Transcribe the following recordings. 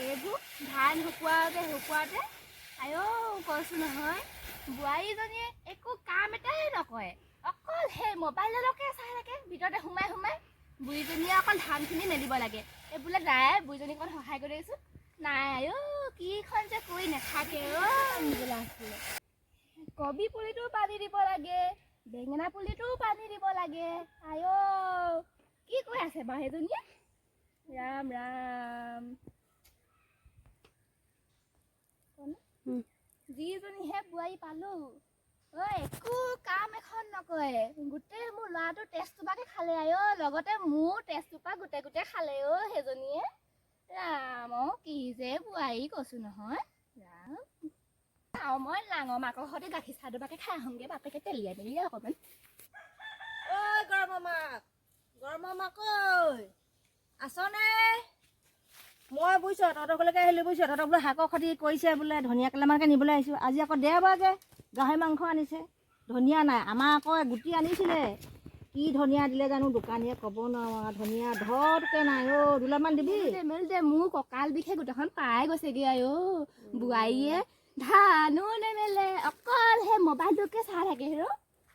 এইবোৰ ধান শুকুৱাওঁতে আইও কৈছোঁ নহয় বোৱাৰীজনীয়ে একো কাম এটাই নকৰে অকল সেই মোবাইললৈকে চাই থাকে ভিতৰতে সোমাই বুঢ়ীজনীয়ে অকল ধানখিনি মেলিব লাগে এই বোলে নাই বুঢ়ীজনীক অকণ সহায় কৰি দিছোঁ নাই আইও কিখন যে কৰি নাথাকে কবি পুলিটোও পানী দিব লাগে বেঙেনা পুলিটোও পানী দিব লাগে আইও কি কৈ আছে বাৰু সেইজনীয়ে ৰাম ৰাম যিজনীহে বোৱাৰী পালোঁ একো কাম এখন নকৰে গোটেই মোৰ ল'ৰাটোৰ তেজটোপাকে খালে আইও লগতে মোৰ তেজটোপা গোটেই খালে সেইজনীয়ে ৰাম কি যে বোৱাৰী কৈছোঁ নহয় ৰাম মই লাঙৰ মাকৰ সৈতে গাখীৰ চাহ দুবাকে খাই আহোঁগৈ বাপেকে তেলিয়াই মেলিয়াই অকণমান ঐ গৰমৰ মাক ঐ আছনে মই বুজিছোঁ তহঁতৰ ঘৰলৈকে আহিলোঁ বুজিছোঁ তহঁতক বোলে শাকৰ খেতি কৰিছে বোলে ধনিয়া কেইটামানকে নিবলৈ আহিছোঁ আজি আকৌ দেওবাৰ যে গাহৰি মাংস আনিছে ধনিয়া নাই আমাৰ আকৌ গুটি আনিছিলে কি ধনিয়া দিলে জানো দোকানীয়ে ক'ব নোৱাৰোঁ ধনিয়া ধৰকৈ নাই দুলামান দিবি মেলি দে মোৰ কঁকাল বিষে গোটেইখন পাই গৈছেগৈ আইও বোৱাৰীয়ে ধানো নেমেলে অকল সেই মোবাইলটোকে চাই থাকে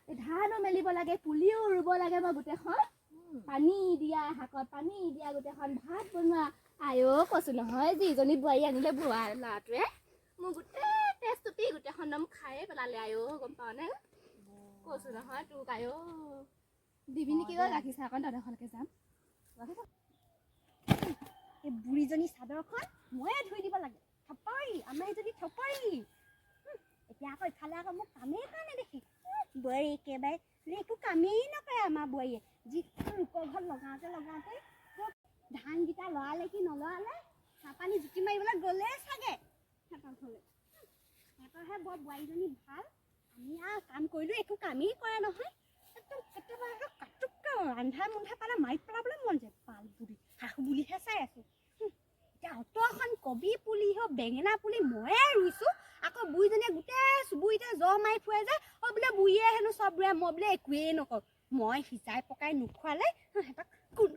ধানো মেলিব লাগে পুলিও ৰুব লাগে মই গোটেইখন পানী দিয়া শাকত পানী দিয়া গোটেইখন ভাত বনোৱা আইও কৈছোঁ নহয় যিজনী বোৱাৰী আনিলে বুঢ়া ল'ৰাটোৱে মোৰ গোটেই তেজটোপি গোটেইখন দম খায়ে পেলালে আইও গম পাৱনে কৈছোঁ নহয় তোক আইও দিবি নেকি গাখীৰ চাহ অকণ তহঁতৰখনকে যাম এই বুঢ়ীজনী চাদৰখন ময়ে ধুই দিব লাগে থপৰি আমাৰ এইজনী থপৰি এতিয়া আকৌ ইফালে আকৌ মোক কামেই কৰা নেদেখি বোৱাৰী একেবাৰে একো কামেই নকৰে আমাৰ বোৱাৰীয়ে যি লোকৰ ঘৰত লগাওঁতে ধানকেইটা লৰালে কি নলৰালে চাহপানী জুতি মাৰিবলৈ গ'লে চাগে সিহঁতৰ ঘৰলৈ সিহঁতৰহে বৰ বোৱাৰীজনী ভাল আমি আৰু কাম কৰিলোঁ একো কামেই কৰে নহয় একদম কেতিয়াবা আকৌ কাটুককৈ ৰন্ধা মুন্ধা পালে মাৰি পেলাবলৈ মন যায় পাল বুঢ়ী শাহু বুলিহে চাই আছোঁ এতিয়া অতখন কবি পুলি হওক বেঙেনা পুলি ময়ে ৰুইছোঁ আকৌ বুঢ়ীজনীয়ে গোটেই চুবুৰীতে জ্বৰ মাৰি ফুৰে যে বোলে বুঢ়ীয়ে হেনো চব ৰুৱে মই বোলে একোৱেই নকৰোঁ মই সিজাই পকাই নোখোৱালে সিহঁতক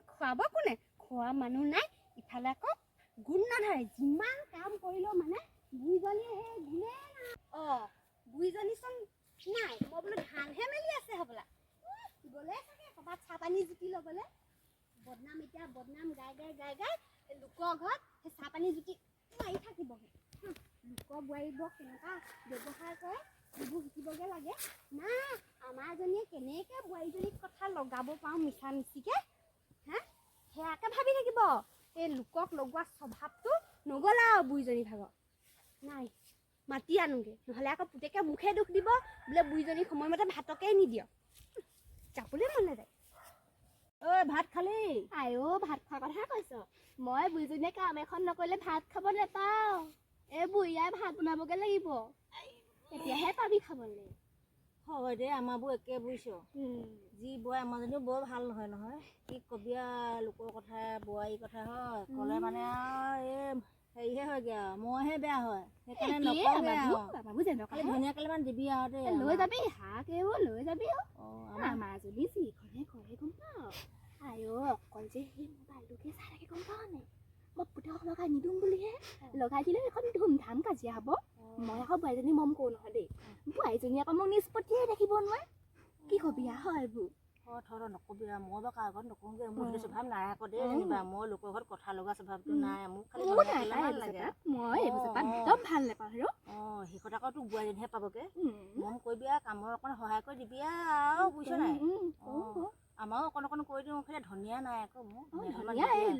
খুৱাব কোনে খোৱা মানুহ নাই ইফালে আকৌ গুণ নধৰে যিমান কাম কৰিলেও মানে বুঢ়ীজনীয়ে সেই গুণে নাই বুঢ়ীজনীচোন নাই মই বোলো ধানহে মেলি আছে হ'বলা গ'লে চাগে ক'ৰবাত চাহপানী জুতি ল'বলৈ বদনাম গাই লোকৰ ঘৰত সেই চাহপানী জুতি মাৰি থাকিবগৈ লোকৰ বোৱাৰীবোৰক কেনেকুৱা ব্যৱহাৰ কৰে সেইবোৰ শিকিবগৈ লাগে না আমাৰজনীয়ে কেনেকৈ বোৱাৰীজনীক কথা লগাব পাৰোঁ মিছা মিছিকৈ সেয়াকে ভাবি থাকিব এই লোকক লগোৱা স্বভাৱটো নগ'ল আৰু বুঢ়ীজনী ভাগৰ নাই মাতি আনোগৈ নহ'লে আকৌ পুতেকে মুখে দুখ দিব বোলে বুঢ়ীজনীক সময়মতে ভাতকেই নিদিয়ক যাবলৈ মন নাযায় ঐ ভাত খালি আইও ভাত খোৱাৰ কথা কৈছ মই বুঢ়ীজনীয়ে কাম এখন নকৰিলে ভাত খাব নাপাওঁ এই বুঢ়ীয়াই ভাত বনাবগৈ লাগিব তেতিয়াহে পাবি খাবলৈ হয় দে আমাৰবোৰ একে বুজিছ যি বোৱাৰী আমাৰজনীও বৰ ভাল নহয় কি কবি আৰু লোকৰ কথা বোৱাৰীৰ কথা হয় ক'লে মানে আৰু এই হেৰিহে হয়গৈ আৰু মইহে বেয়া হয় সেইকাৰণে নকওঁগৈ আৰু ধনিয়া কেইটামান দিবি আৰু দেই লৈ যাবি শাক এইবোৰ লৈ যাবি আমাৰজনী যিখনে কৰে গম পাওঁ আইও অকল যে সেই মোবাইলটোকে চাই থাকে গম পাওঁ নে মই পুতেকক লগাই নিদিওঁ বুলিহে লগাই দিলে এখন ধুমধাম কাজিয়া হ'ব মই আকৌ বোৱাৰীজনী মম কৰোঁ নহয় দেই বোৱাৰীজনী আকৌ মোক নিষ্পত্তিয়ে দেখিব নোৱাৰে কি কবি হয় এইবোৰ থৰ নকবি আৰু মই বাৰু কাৰো ঘৰত নকওঁগৈ মোৰ সেইটো স্বভাৱ নাই আকৌ দেই যেনিবা মই লোকৰ ঘৰত কথা লগা স্বভাৱটো নাই মোক খালি লাগে মই এইবোৰ একদম ভাল নাপাওঁ সেই কথা আকৌ তোক বোৱাৰীজনীহে পাবগৈ মন কৰিবি আৰু কামৰ অকণ সহায় কৰি দিবি আৰু বুজিছ নাই আমাৰো অকণ কৰি দিওঁ খালি ধনিয়া নাই আকৌ মোক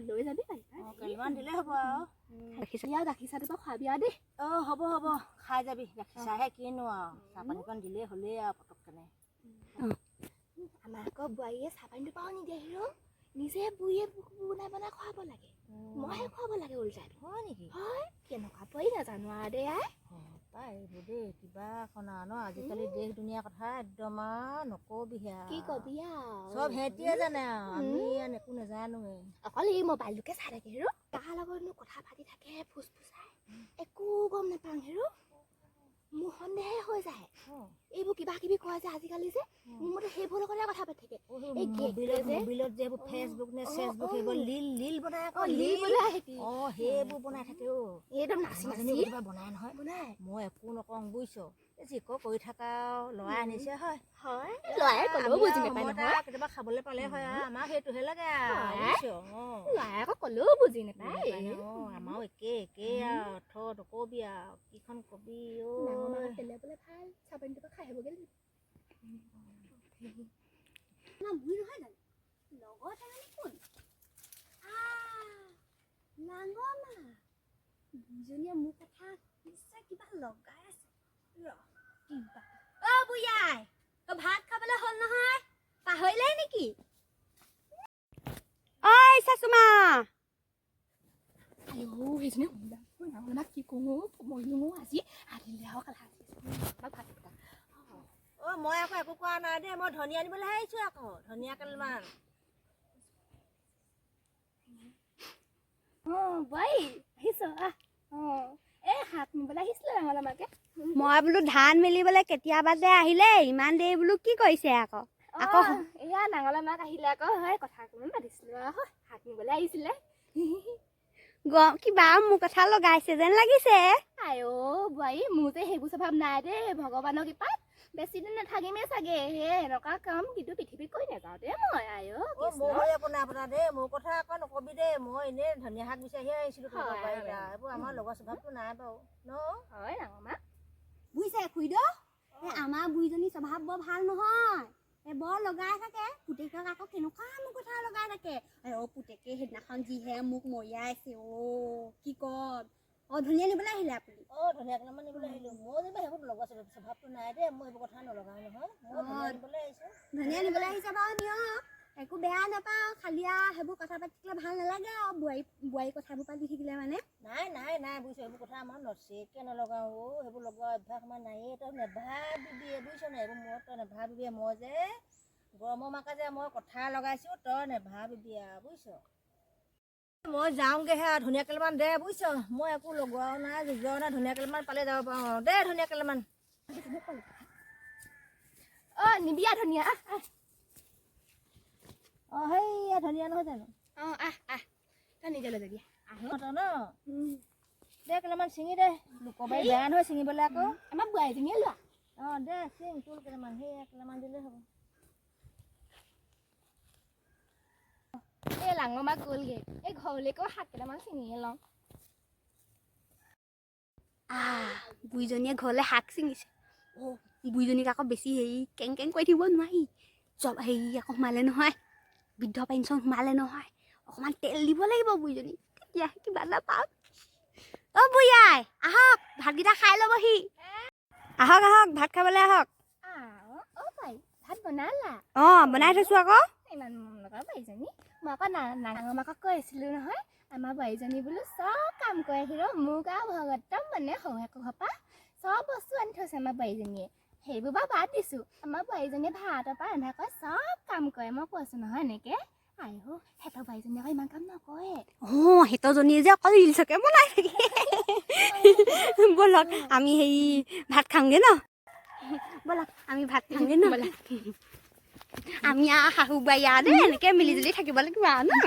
লৈ যাবি কেইটামান দিলে হ'ব আৰু গাখীৰ চাহটো পৰা খোৱাবি আৰু দেই হ'ব খাই যাবি গাখীৰ চাহে কিনো আৰু চাহপানীকণ দিলেই হ'লেই আৰু পটককেনে আমাৰ আকৌ বোৱাৰীয়ে চাহপানীটো পাওঁ নিদিয়ে নিজে বুঢ়ীয়ে বনাই খুৱাব লাগে মইহে খুৱাব লাগে উল্টাই হয় নেকি হয় কেনেকুৱা পৰি নাজানো আৰু দেই পাই এইবোৰ দেই কিবা এখন আৰু ন আজিকালি দেশ দুনীয়া কথা একদম আৰু নকবিহে কি কবি আৰু চব সিহঁতিয়ে জানে আৰু আমি একো নাজানোৱে অকল এই মোবাইলটোকে চাই থাকে তাৰ লগতনো কথা পাতি থাকে ফুচফুচাই একো গম নাপাওঁ মোৰ সন্দেহে হৈ যায় অঁ এইবোৰ কিবা কিবি কয় যে আজিকালি যে মোৰ মতে সেইবোৰ লগতে কথা পাতি থাকে এই মোবিলত যে এইবোৰ ফেচবুক নে চেচবুক সেইবোৰ লীল বনাই আকৌ লীল বোলে সিহঁতি অঁ সেইবোৰ বনাই থাকে অ' একদম নাচি নাচি কিবা বনাই নহয় বনাই মই একো নকওঁ বুজিছ যি কৰি থাকা ল'ৰা আনিছে হয় হয় ল'ৰাই ক'লেও বুজি নাপায় নহয় কেতিয়াবা খাবলৈ পালে হয় আৰু আমাৰ সেইটোহে লাগে বুজিছ অঁ ল'ৰাই আকৌ ক'লেও বুজি নাপায় অঁ আমাৰো একেই আৰু নকবি আৰু কিখন কবি ডাঙৰ মাক পেলাবলে ভাল চাবোনটোকে খাই আহিবগৈ লাগিব আমাৰ বুঢ়ী নহয় জানো লগত মানে কোন ডাঙৰ মা বুঢ়ীজনীয়ে মোৰ কথা নিশ্চয় কিবা লগাই আছে কিবা অ' বুঢ়ী আই তই ভাত খাবলৈ হ'ল নহয় পাহৰিলাই নেকি ঐ চাচুমা আইও সেইজনী ডাঙৰ মাক কি কওঁ মৰিলো আজি আহিলে আৰু কালা ভাত কেইটা অ' মই আকৌ একো কোৱা নাই দেই মই ধনিয়া আনিবলৈ আহিছোঁ আকৌ ধনিয়া কেইডালমান বাই আহিছ এই হাত নিবলৈ আহিছিলে ডাঙৰ মাকে মই বোলো ধান মেলিবলৈ কেতিয়াবা যে আহিলে ইমান দেৰি বোলো কি কৰিছে আকৌ এয়া ডাঙৰ মাক আহিলে আকৌ হয় কথা অকণমান পাতিছিলো আকৌ হাত নিবলৈ আহিছিলে কিবা মোৰ কথা লগাইছে যেন লাগিছে আইও বোৱাৰী মোৰ যে সেইবোৰ স্বভাৱ নাই দেই ভগৱানৰ কৃপাত বেছি দিন নাথাকিমেই চাগে সেই এনেকুৱা কাম কিন্তু পৃথিৱীত কৰি নাযাওঁ দেই মই আইও মোৰ একো নাই আপোনাৰ দেই মোৰ কথা আকৌ নকবি দেই মই এনেই ধনিয়া শাক বিচাৰিহে আহিছিলোঁ এইবোৰ আমাৰ লগৰ স্বভাৱটো নাই বাৰু ন হয় ডাঙৰ মা বুজিছে খুৰীদেউ আমাৰ বুঢ়ীজনী স্বভাৱ বৰ ভাল নহয় বৰ লগাই থাকে পুতেকক আকৌ কেনেকুৱা মোৰ কথা লগাই থাকে পুতেকে সেইদিনাখন যিহে মোক মৰিয়াইছে কি কম ধনিয়া নিবলৈ আহিলে আপুনি ধনিয়া কেইটামান নিবলৈ আহিলোঁ মই যেনিবা সেইবোৰ লগৰ স্বভাৱটো নাই দেই মই এইবোৰ কথা নলগাওঁ নহয় মই ধনিয়া নিবলৈ আহিছোঁ ধনিয়া নিবলৈ আহিছে বাৰু নিয়ক একো বেয়া নাপাওঁ খালি আৰু সেইবোৰ কথা পাতি থাকিলে ভাল নালাগে আৰু বোৱাৰী কথাবোৰ পাতি থাকিলে মানে নাই বুজিছোঁ সেইবোৰ কথা আমাৰ নচেকে নলগাওঁ সেইবোৰ লগোৱা অভ্যাস আমাৰ নায়েই তই নেভাবিবি বুজিছ নাই এইবোৰ মূৰত তই নেভাবিবি মই যে গৰমৰ মাকে যে মই কথা লগাইছোঁ তই নেভাবিবি আৰু বুজিছ মই যাওঁগৈহে আৰু ধনিয়া কেইডালমান দে বুজিছ মই একো লগোৱাও নাই যোজোৱাও নাই ধনিয়া কেইডালমান পালে যাব পাৰোঁ আৰু দে ধনিয়া কেইডালমান নিবিয়া ধনিয়া সেইয়া ধনিয়া নহয় জানো তই নিজে লৈ যাবি তই ন দে কেইটামান ছিঙি দে লোকৰ বাৰী বেয়া নহয় ছিঙিবলৈ আকৌ আমাৰ বোৱাৰীজনীয়ে লোৱা দে ছিঙ তোল কেইটামান সেয়া কেইটামান দিলেই হ'ব এই ডাঙৰ মাক গ'লগৈ এই ঘৰলৈকেও শাক কেইটামান ছিঙিয়ে লওঁ বুঢ়ীজনীয়ে ঘৰলৈ শাক ছিঙিছে বুঢ়ীজনীক আকৌ বেছি হেৰি কেং কৰি থাকিব নোৱাৰি হেৰি আকৌ সোমালে নহয় বৃদ্ধ পেঞ্চন সোমালে নহয় অকণমান তেল দিব লাগিব বুঢ়ীজনীক তেতিয়া কিবা এটা পাম বুঢ়ী আই আহক ভাতকেইটা খাই ল'বহি আহক ভাত খাবলৈ আহক ভাত বনালা বনাই থৈছোঁ আকৌ ইমান মন লগা বোৱাৰীজনী মই আকৌ ডাঙৰ মাকক কৈ আছিলোঁ নহয় আমাৰ বোৱাৰীজনী বোলো চব কাম কৰে হিৰ' মোক আৰু ভগতম মানে শহুৱেকৰ ঘৰপা চব বস্তু আনি থৈছে আমাৰ বোৱাৰীজনীয়ে সেইবোৰ বাৰু বাদ দিছোঁ আমাৰ বোৱাৰীজনীয়ে ভাতৰ পৰা ৰন্ধা কৰে চব কাম কৰে মই কৈছোঁ নহয় এনেকৈ আইও সিহঁতৰ বোৱাৰীজনীয়ে আকৌ ইমান কাম নকৰে সিহঁতৰজনীয়ে যে অকল ৰিলচকে বনাই থাকে ব'লক আমি হেৰি ভাত খাওঁগৈ ন ব'লক আমি ভাত খাওঁগৈ ন আমি আৰু শাহু বোৱাৰী দেই এনেকৈ মিলি জুলি থাকিব লাগিব আৰু ন